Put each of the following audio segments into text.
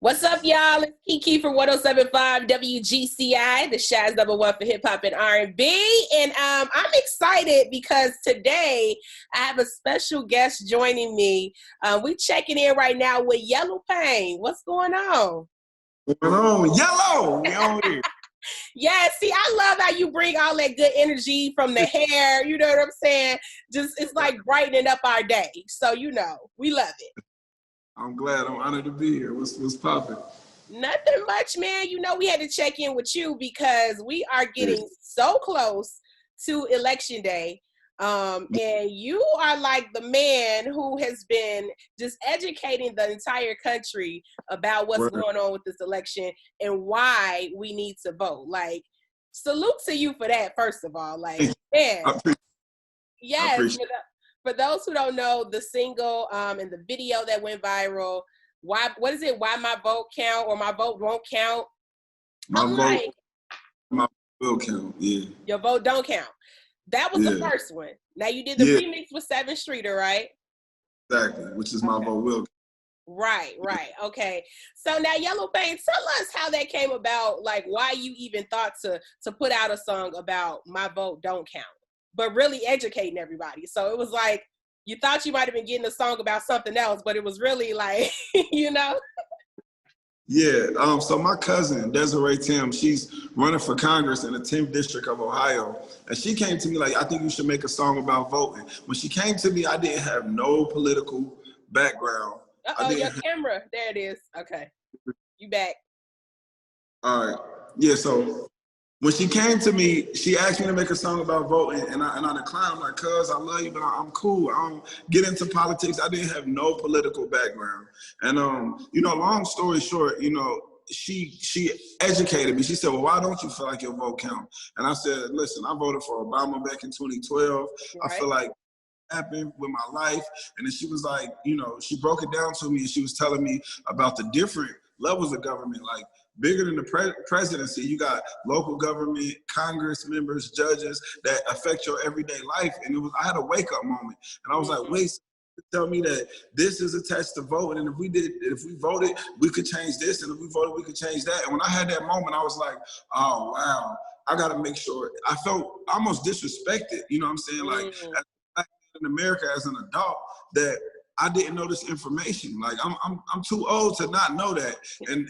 What's up, y'all? It's KeKe from 107.5 WGCI, the Shaz #1 for hip hop and R&B. And I'm excited because today I have a special guest joining me. We checking in right now with Yellopain. What's going on? What's going on? Yellow! We on here. Yeah, see, I love how you bring all that good energy from the hair. You know what I'm saying? Just it's like brightening up our day. So, we love it. I'm glad. I'm honored to be here. What's popping? Nothing much, man. We had to check in with you because we are getting so close to election day. And you are like the man who has been just educating the entire country about what's going on with this election and why we need to vote. Like, salute to you for that, first of all. Like, man. Yes. For those who don't know, the single and the video that went viral, what is it? Why my vote count or my vote won't count? My vote will count, yeah. Your vote don't count. That was the first one. Now you did the remix with 7th Streeter, right? Exactly, which is my vote will count. Right. Okay. So now Yellopain, tell us how that came about, like why you even thought to put out a song about my vote don't count, but really educating everybody. So it was like, you thought you might have been getting a song about something else, but it was really like, Yeah, so my cousin, Desiree Tim, she's running for Congress in the 10th District of Ohio. And she came to me like, I think you should make a song about voting. When she came to me, I didn't have no political background. Your camera, there it is. Okay, you back. All right, yeah, so when she came to me, she asked me to make a song about voting, and I declined. I'm like, cuz, I love you, but I'm cool. I don't get into politics. I didn't have no political background. And, long story short, she educated me. She said, well, why don't you feel like your vote count? And I said, listen, I voted for Obama back in 2012. Right. I feel like happened with my life. And then she was like, she broke it down to me, and she was telling me about the different levels of government, like bigger than the presidency. You got local government, Congress members, judges that affect your everyday life. And I had a wake up moment, and I was like, wait, tell me that this is attached to voting, and if we voted, we could change this, and if we voted, we could change that. And when I had that moment, I was like, oh wow, I got to make sure. I felt almost disrespected. You know what I'm saying? Like, in America as an adult, that I didn't know this information. Like, I'm too old to not know that. And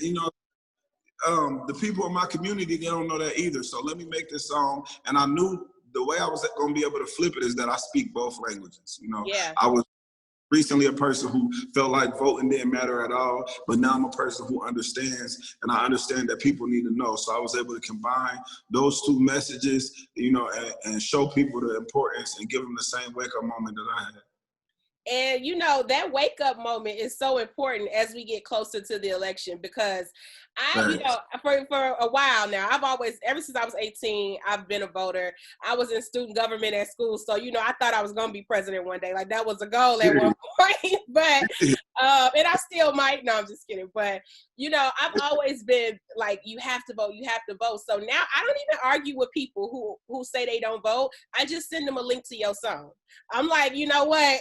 the people in my community, they don't know that either. So let me make this song. And I knew the way I was going to be able to flip it is that I speak both languages. I was recently a person who felt like voting didn't matter at all, but now I'm a person who understands, and I understand that people need to know. So I was able to combine those two messages, and show people the importance and give them the same wake-up moment that I had. And that wake up moment is so important as we get closer to the election, because for a while now, ever since I was 18, I've been a voter. I was in student government at school. So, I thought I was going to be president one day. Like, that was a goal at one point, but, and I still might. No, I'm just kidding. But, I've always been like, you have to vote. So now I don't even argue with people who say they don't vote. I just send them a link to your song. I'm like, you know what?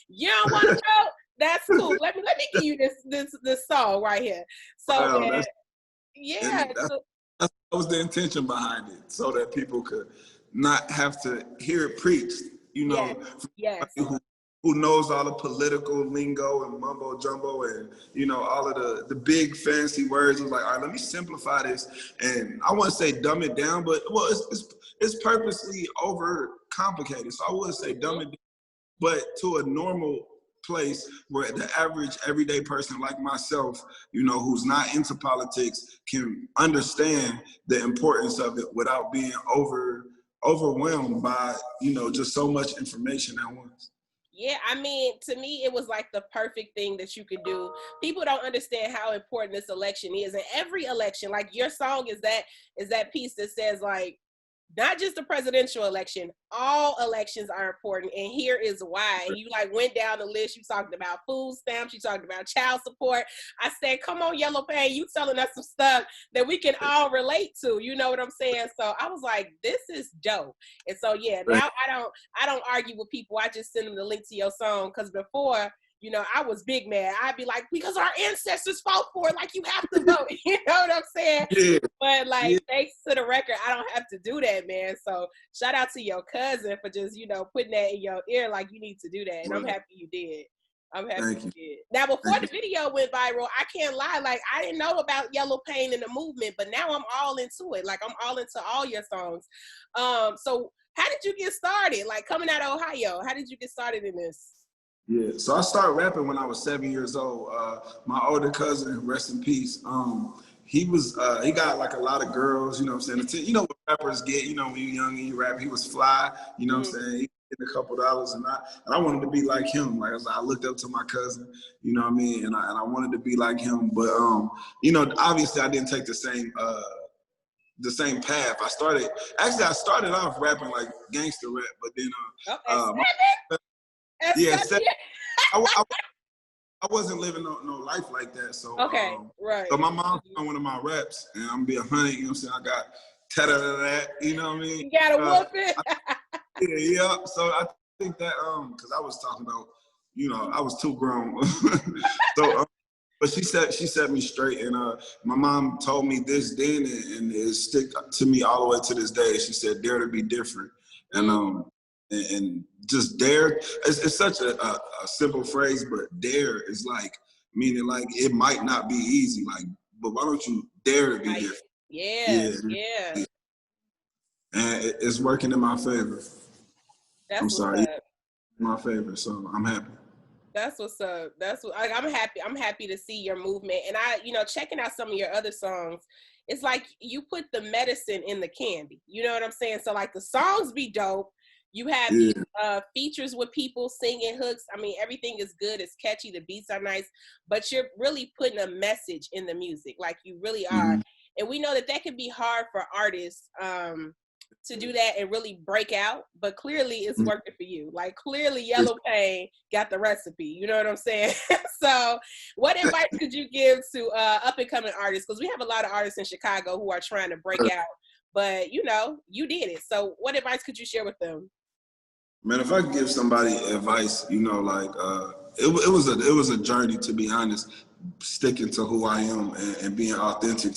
You don't want to vote? That's cool. Let me give you this song right here. So that was the intention behind it, so that people could not have to hear it preached. Yes. Who knows all the political lingo and mumbo jumbo and all of the big fancy words. It was like, all right, let me simplify this, and I wouldn't say dumb it down, but it's purposely over complicated. So I wouldn't say dumb it down, but to a normal place where the average everyday person like myself, who's not into politics, can understand the importance of it without being overwhelmed by just so much information at once. Yeah, I mean, to me, it was like the perfect thing that you could do. People don't understand how important this election is, and every election, like your song is that piece that says, like, not just the presidential election, all elections are important, and here is why. You went down the list. You talked about food stamps. You talked about child support. I said, come on, Yellopain, you telling us some stuff that we can all relate to. You know what I'm saying? So I was like, this is dope. And so now I don't argue with people. I just send them the link to your song, because before, you know, I was big mad. I'd be like, because our ancestors fought for it, like you have to vote. You know what I'm saying? Yeah. But like, thanks to the record, I don't have to do that, man. So shout out to your cousin for just, you know, putting that in your ear like you need to do that. And I'm happy you did. I'm happy you did. Now, before the video went viral, I can't lie. Like, I didn't know about Yellopain and the movement, but now I'm all into it. Like, I'm all into all your songs. So how did you get started? Like, coming out of Ohio, how did you get started in this? Yeah, so I started rapping when I was 7 years old. My older cousin, rest in peace, he got like a lot of girls, you know what I'm saying? You know what rappers get, you know, when you're young and you rap, he was fly, you know what I'm saying? He get a couple dollars, and I wanted to be like him. Like, I looked up to my cousin, you know what I mean? And I wanted to be like him. But, you know, obviously I didn't take the same path. I started off rapping like gangster rap, but then, I wasn't living no life like that. So right. So my mom found one of my raps, and I'm gonna be 100. You know what I'm saying? I got tatted of that. You know what I mean? You gotta whoop it. Yeah. So I think that because I was talking about, you know, I was too grown. So, but she set me straight, and my mom told me this then, and it stick to me all the way to this day. She said, "Dare to be different," and just dare. It's such a simple phrase, but dare is like meaning like it might not be easy. Like, but why don't you dare to be different? Yeah. And it's working in my favor. I'm sorry, in my favor. So I'm happy. That's what's up. I'm happy. I'm happy to see your movement. And you know, checking out some of your other songs, it's like you put the medicine in the candy. You know what I'm saying? So like the songs be dope. You have these features with people singing hooks. I mean, everything is good. It's catchy. The beats are nice, but you're really putting a message in the music. Like you really are. And we know that can be hard for artists to do that and really break out. But clearly it's working for you. Like clearly Yellopain got the recipe. You know what I'm saying? So what advice could you give to up and coming artists? Because we have a lot of artists in Chicago who are trying to break out. But, you know, you did it. So what advice could you share with them? Man, if I could give somebody advice, you know, like it was a journey, to be honest, sticking to who I am and being authentic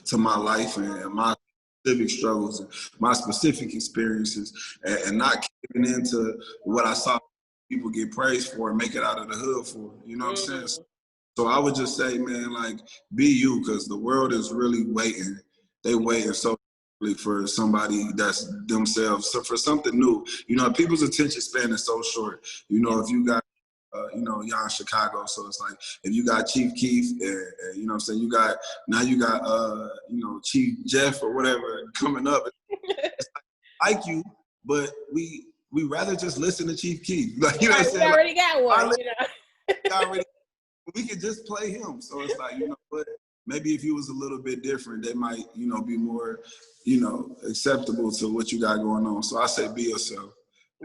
to my life and my specific struggles and my specific experiences and not giving into what I saw people get praised for and make it out of the hood for. You know what I'm saying? So I would just say, man, like, be you, because the world is really waiting. They waiting so for somebody that's themselves, so for something new. You know, people's attention span is so short. You know, if you got, you know, y'all in Chicago, so it's like if you got Chief Keef, and you know what I'm saying, you got, you know, Chief Jeff or whatever coming up. It's like you, but we rather just listen to Chief Keef. Like, you know what I'm saying? We already got one, you know. We could just play him. So it's like, you know, but maybe if he was a little bit different, they might, you know, be more, you know, acceptable to what you got going on. So I say be yourself.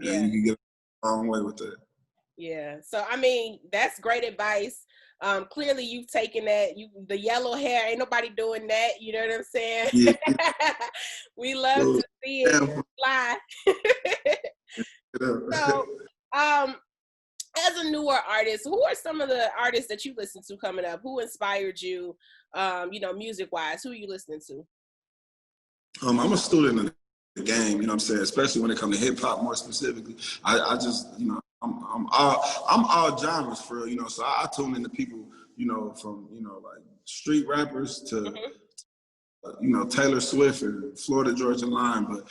Yeah. And you can get a long way with that. Yeah. So, I mean, that's great advice. Clearly you've taken that, the yellow hair, ain't nobody doing that. You know what I'm saying? Yeah. We love to see it fly. So, as a newer artist, who are some of the artists that you listen to coming up? Who inspired you, you know, music-wise? Who are you listening to? I'm a student of the game, you know what I'm saying? Especially when it comes to hip hop, more specifically. I just, you know, I'm all genres for real, you know. So I tune into people, you know, from, you know, like street rappers to, you know, Taylor Swift and Florida Georgia Line. But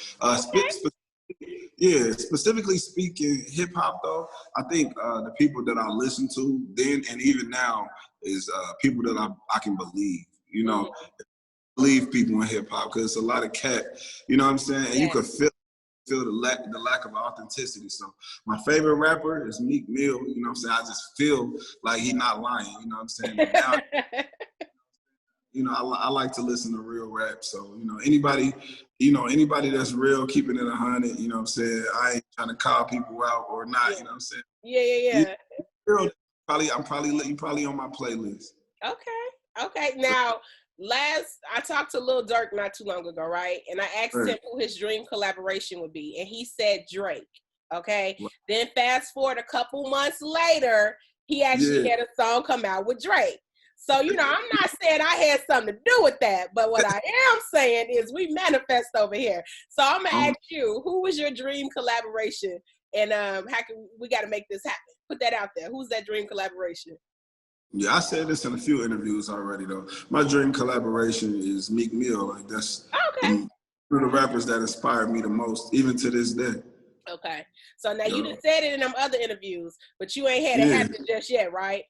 specifically speaking, hip hop though, I think the people that I listen to then and even now is people that I can believe, you know. Believe people in hip hop, because it's a lot of cat, you know what I'm saying? And you could feel the lack of authenticity. So my favorite rapper is Meek Mill, you know what I'm saying? I just feel like he's not lying, you know what I'm saying? But now, you know, I like to listen to real rap. So, you know, anybody that's real, keeping it 100, you know what I'm saying? I ain't trying to call people out or not, you know what I'm saying? Yeah. You probably on my playlist. Okay. Now, I talked to Lil Durk not too long ago, right? And I asked him who his dream collaboration would be, and he said Drake. Okay. Then fast forward a couple months later, he actually had a song come out with Drake. So, I'm not saying I had something to do with that, but what I am saying is we manifest over here. So I'm gonna ask you, who was your dream collaboration, and how can we got to make this happen? Put that out there. Who's that dream collaboration? Yeah, I said this in a few interviews already, though. My dream collaboration is Meek Mill. Like, that's one of the rappers that inspired me the most, even to this day. Okay. So now you just said it in them other interviews, but you ain't had it happen just yet, right?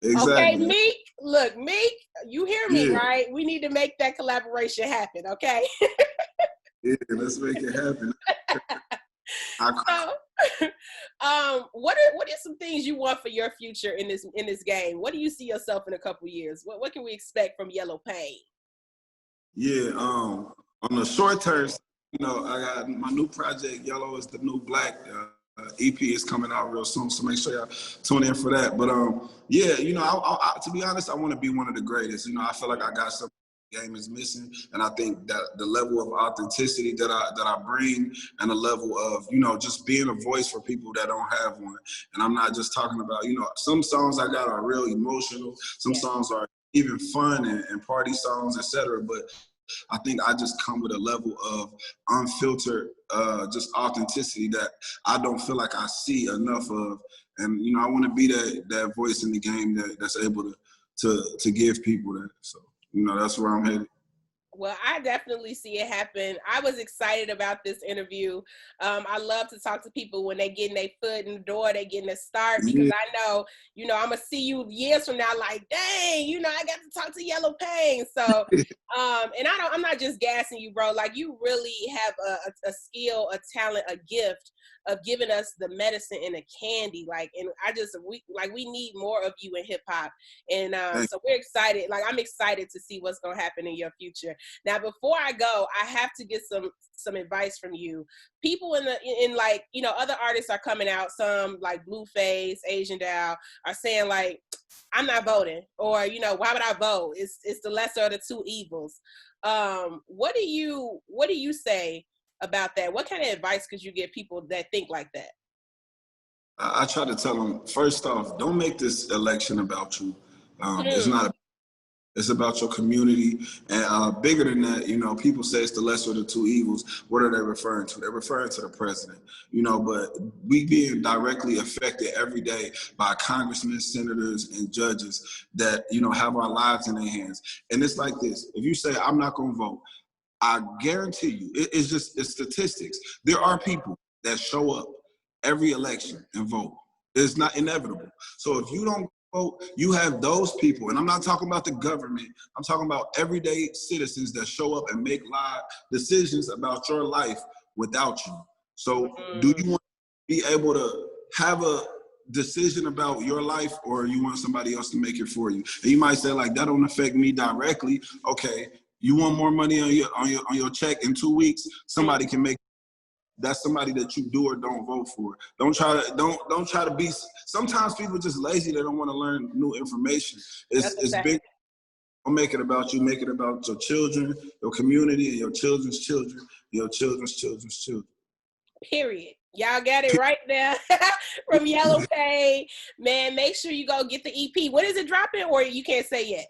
Exactly. Okay, Meek, look, Meek, you hear me, right? We need to make that collaboration happen, okay? Yeah, let's make it happen. What are some things you want for your future in this game? What do you see yourself in a couple years? What can we expect from Yellopain? Yeah, on the short term, I got my new project, Yellow is the New Black. EP is coming out real soon, so make sure y'all tune in for that. But yeah, to be honest, I want to be one of the greatest. I feel like I got something the game is missing, and I think that the level of authenticity that I bring, and the level of just being a voice for people that don't have one. And I'm not just talking about some songs I got are real emotional, some songs are even fun and party songs, etc. But I think I just come with a level of unfiltered, just authenticity that I don't feel like I see enough of. And, I want to be that voice in the game that's able to give people that. So, that's where I'm headed. Well, I definitely see it happen. I was excited about this interview. I love to talk to people when they getting their foot in the door, they getting a start, because I know, I'm gonna see you years from now, like, dang, I got to talk to Yellopain. So, and I'm not just gassing you, bro. Like, you really have a skill, a talent, a gift of giving us the medicine and the candy. Like, and we need more of you in hip hop. And so we're excited. Like, I'm excited to see what's gonna happen in your future. Now, before I go, I have to get some advice from you. People in other artists are coming out. Some like Blueface, Asian Dow are saying like, I'm not voting, or why would I vote? It's the lesser of the two evils. What do you say about that? What kind of advice could you give people that think like that? I try to tell them, first off, don't make this election about you. It's not. It's about your community, and bigger than that, people say it's the lesser of the two evils. What are they referring to? They're referring to the president, but we being directly affected every day by congressmen, senators, and judges that, have our lives in their hands. And it's like this: if you say, I'm not going to vote, I guarantee you, it's statistics. There are people that show up every election and vote. It's not inevitable. So if you don't vote, you have those people, and I'm not talking about the government, I'm talking about everyday citizens that show up and make live decisions about your life without you. So do you want to be able to have a decision about your life, or you want somebody else to make it for you? And you might say, like, that don't affect me directly. Okay, you want more money on your check in 2 weeks? Somebody can make. That's somebody that you do or don't vote for. Don't try to be. Sometimes people are just lazy. They don't want to learn new information. It's big. Don't make it about you. Make it about your children, your community, and your children's children, your children's children's children. Period. Y'all got it right there from Yellopain. Man, make sure you go get the EP. When is it dropping, or you can't say yet?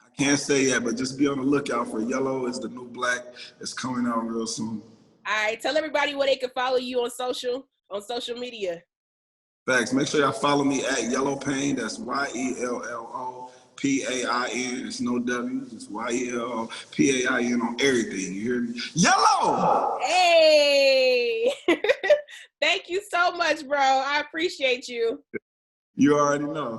I can't say yet, but just be on the lookout for Yellow is the New Black. It's coming out real soon. All right, tell everybody where they can follow you on social media. Facts. Make sure y'all follow me at Yellopain. That's YELLOPAIN. It's no W's. It's YELLOPAIN on everything. You hear me? Yellow! Hey! Thank you so much, bro. I appreciate you. You already know.